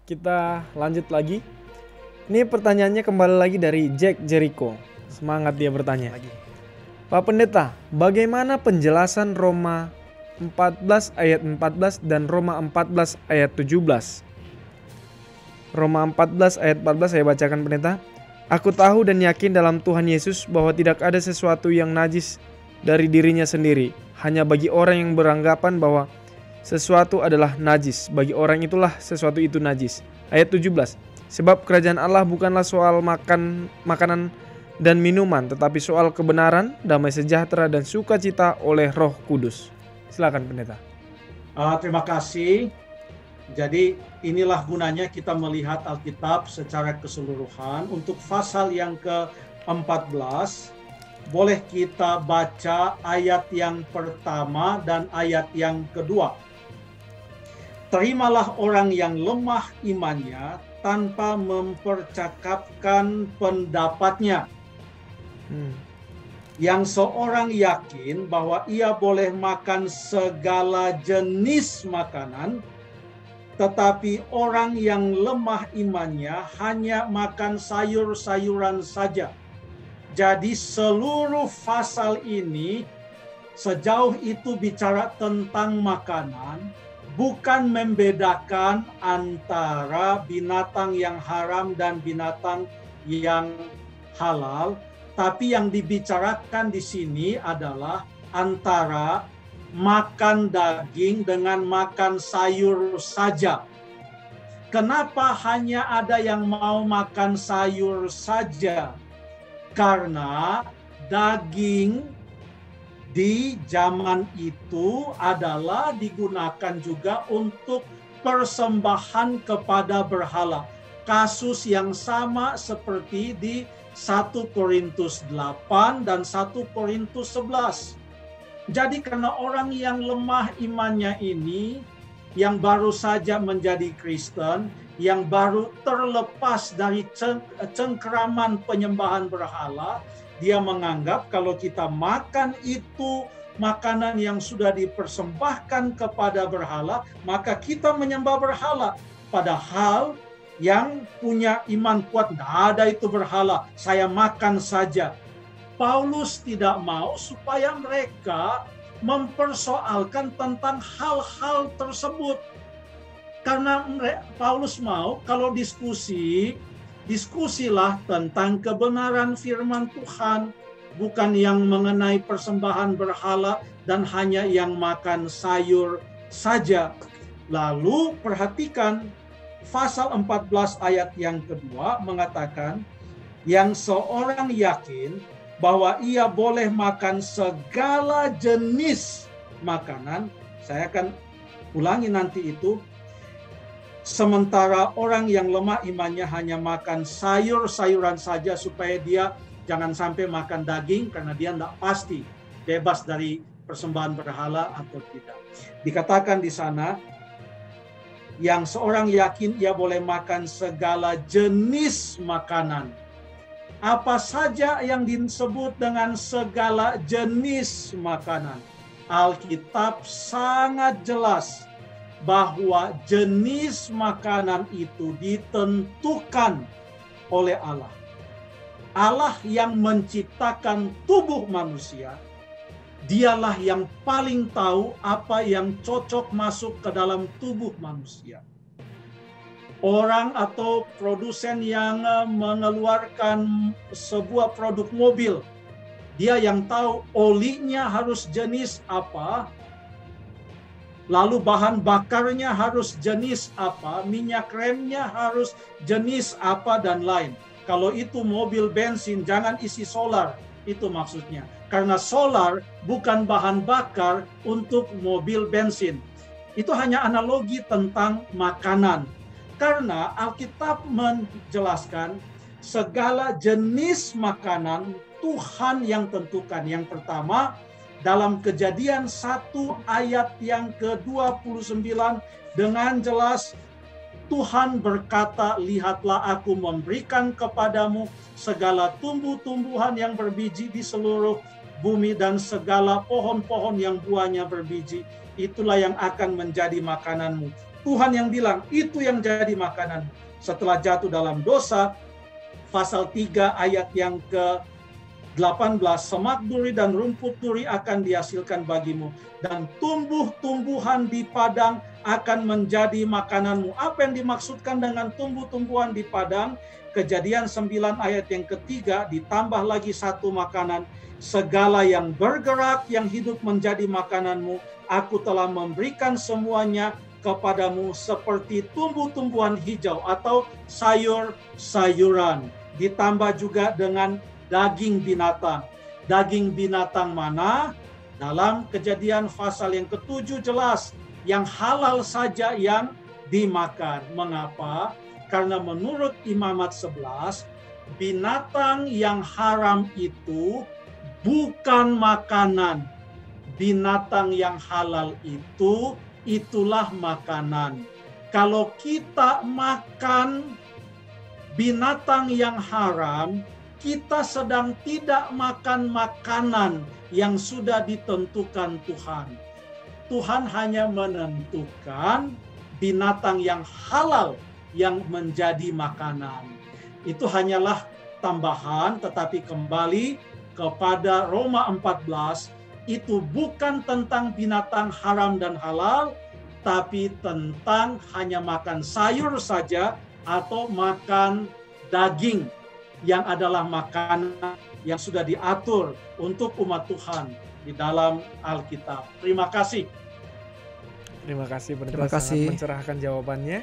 kita lanjut lagi. Ini pertanyaannya kembali lagi dari Jack Jericho. Semangat dia bertanya. Pak Pendeta, bagaimana penjelasan Roma 14 ayat 14 dan Roma 14 ayat 17? Roma 14 ayat 14 saya bacakan Pendeta. Aku tahu dan yakin dalam Tuhan Yesus bahwa tidak ada sesuatu yang najis dari dirinya sendiri. Hanya bagi orang yang beranggapan bahwa sesuatu adalah najis, bagi orang itulah sesuatu itu najis. Ayat 17. Sebab kerajaan Allah bukanlah soal makanan dan minuman, tetapi soal kebenaran, damai sejahtera dan sukacita oleh Roh Kudus. Silakan Pendeta. Terima kasih. Jadi inilah gunanya kita melihat Alkitab secara keseluruhan. Untuk pasal yang ke-14, boleh kita baca ayat yang pertama dan ayat yang kedua. Terimalah orang yang lemah imannya tanpa mempercakapkan pendapatnya. Yang seorang yakin bahwa ia boleh makan segala jenis makanan, tetapi orang yang lemah imannya hanya makan sayur-sayuran saja. Jadi seluruh pasal ini sejauh itu bicara tentang makanan, bukan membedakan antara binatang yang haram dan binatang yang halal, tapi yang dibicarakan di sini adalah antara makan daging dengan makan sayur saja. Kenapa hanya ada yang mau makan sayur saja? Karena daging di zaman itu adalah digunakan juga untuk persembahan kepada berhala. Kasus yang sama seperti di 1 Korintus 8 dan 1 Korintus 11. Jadi karena orang yang lemah imannya ini, yang baru saja menjadi Kristen, yang baru terlepas dari cengkeraman penyembahan berhala, dia menganggap kalau kita makan itu makanan yang sudah dipersembahkan kepada berhala, maka kita menyembah berhala. Padahal yang punya iman kuat, tidak ada itu berhala, saya makan saja. Paulus tidak mau supaya mereka mempersoalkan tentang hal-hal tersebut. Karena Paulus mau kalau diskusilah tentang kebenaran firman Tuhan, bukan yang mengenai persembahan berhala dan hanya yang makan sayur saja. Lalu perhatikan pasal 14 ayat yang kedua mengatakan, yang seorang yakin bahwa ia boleh makan segala jenis makanan. Saya akan ulangi nanti itu. Sementara orang yang lemah imannya hanya makan sayur-sayuran saja supaya dia jangan sampai makan daging karena dia tidak pasti bebas dari persembahan berhala atau tidak. Dikatakan di sana, yang seorang yakin ia boleh makan segala jenis makanan. Apa saja yang disebut dengan segala jenis makanan? Alkitab sangat jelas bahwa jenis makanan itu ditentukan oleh Allah. Allah yang menciptakan tubuh manusia, dialah yang paling tahu apa yang cocok masuk ke dalam tubuh manusia. Orang atau produsen yang mengeluarkan sebuah produk mobil, dia yang tahu olinya harus jenis apa, lalu bahan bakarnya harus jenis apa, minyak remnya harus jenis apa, dan lain. Kalau itu mobil bensin, jangan isi solar, itu maksudnya. Karena solar bukan bahan bakar untuk mobil bensin. Itu hanya analogi tentang makanan. Karena Alkitab menjelaskan segala jenis makanan Tuhan yang tentukan. Yang pertama, dalam Kejadian 1 ayat yang ke-29 dengan jelas Tuhan berkata, lihatlah aku memberikan kepadamu segala tumbuh-tumbuhan yang berbiji di seluruh bumi dan segala pohon-pohon yang buahnya berbiji. Itulah yang akan menjadi makananmu. Tuhan yang bilang itu yang jadi makanan. Setelah jatuh dalam dosa, pasal 3 ayat yang ke-18, semak duri dan rumput duri akan dihasilkan bagimu, dan tumbuh-tumbuhan di padang akan menjadi makananmu. Apa yang dimaksudkan dengan tumbuh-tumbuhan di padang? Kejadian 9 ayat yang ketiga, ditambah lagi satu makanan, segala yang bergerak, yang hidup menjadi makananmu, aku telah memberikan semuanya kepadamu seperti tumbuh-tumbuhan hijau atau sayur-sayuran. Ditambah juga dengan daging binatang. Daging binatang mana? Dalam Kejadian pasal yang ke-7 jelas, yang halal saja yang dimakan. Mengapa? Karena menurut Imamat 11, binatang yang haram itu bukan makanan. Binatang yang halal itu, itulah makanan. Kalau kita makan binatang yang haram, kita sedang tidak makan makanan yang sudah ditentukan Tuhan. Tuhan hanya menentukan binatang yang halal yang menjadi makanan. Itu hanyalah tambahan, tetapi kembali kepada Roma 14, itu bukan tentang binatang haram dan halal, tapi tentang hanya makan sayur saja atau makan daging yang adalah makanan yang sudah diatur untuk umat Tuhan di dalam Alkitab. Terima kasih. Terima kasih, Pendeta, sangat mencerahkan jawabannya.